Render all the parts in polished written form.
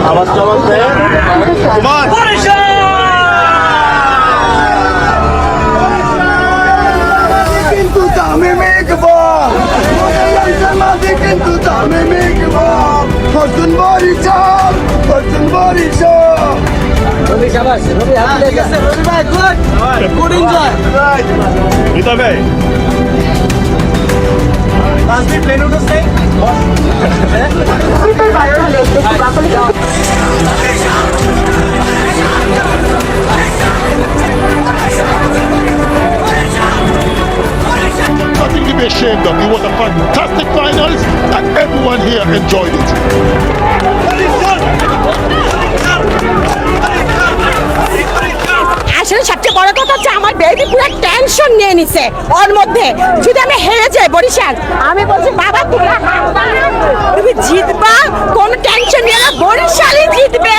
আওয়াজ টাওয়াজ দেয় কিন্তু দামে মেঘবা কিন্তু দামে মেঘবা ফরচুন বরিশাল ফরচুন বরিশাল রবি শাবাশ রবি হাত লেগেছে রবি ভাই গুড এনজয় নিতা ভাই লাস্ট প্লেন উঠছে Nothing to be ashamed of. It was a fantastic finals and everyone here enjoyed it. আসলে সবচেয়ে বড় কথা হচ্ছে আমার বেবি পুরো টেনশন নিয়ে নিছে ওর মধ্যে যদি আমি হেরে যাই বরিশাল আমি বলছি বাবা তুমি জিতবা কোনো টেনশন নিয়ে না বরিশালই জিতবে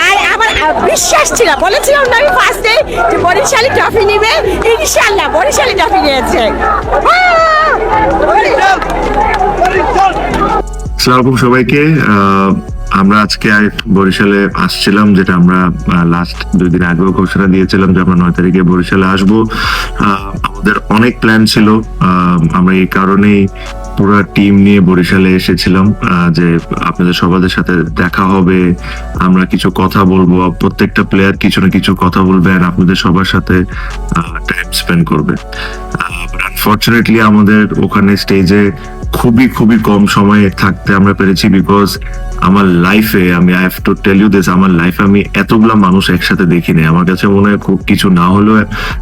আর আমার বিশ্বাস ছিল বলেছিলাম না আমি ফার্স্টে যে বরিশালই ট্রফি নিবে ইনশাআল্লাহ বরিশালই ট্রফি নিয়েছে। আসসালামু আলাইকুম সবাইকে। আমরা আজকে বরিশালে আসছিলাম, যেটা আমরা লাস্ট 2 দিন আগেও ঘোষণা দিয়েছিলাম যে আমরা 9 তারিখে বরিশালে আসবো। আমাদের অনেক প্ল্যান ছিল, আমরা এই কারণেই পুরো টিম নিয়ে বরিশালে এসেছিলাম যে আপনাদের সবার সাথে দেখা হবে, আমরা কিছু কথা বলবো, প্রত্যেকটা প্লেয়ার কিছু না কিছু কথা বলবে আর আপনাদের সবার সাথে টাইম স্পেন্ড করবে। আনফরচুনেটলি আমাদের ওখানে স্টেজে খুবই কম সময়ে থাকতে আমরা পেরেছি, বিকজ আমার লাইফে আমি I have to tell you this, আমার লাইফে আমি এতগুলা মানুষ একসাথে দেখিনি। আমার কাছে মনে হয় খুব কিছু না হলেও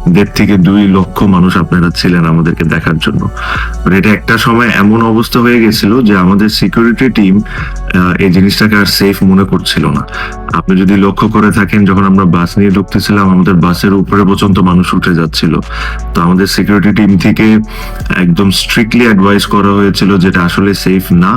1.5 থেকে 2 লক্ষ মানুষ আপনারা ছিলেন আমাদেরকে দেখার জন্য। এটা একটা সময় এমন অবস্থা হয়ে গেছিল যে আমাদের সিকিউরিটি টিম এই জিনিসটাকে আর সেফ মনে করছিল না। আপনি যদি লক্ষ্য করে থাকেন, যখন আমরা বাস নিয়ে ঢুকতেছিলাম আমাদের বাসের উপরে পর্যন্ত মানুষ উঠে যাচ্ছিল। তো আমাদের সিকিউরিটি টিম থেকে একদম স্ট্রিক্টলি অ্যাডভাইস করা হয়েছিল যেটা আসলে সেফ না।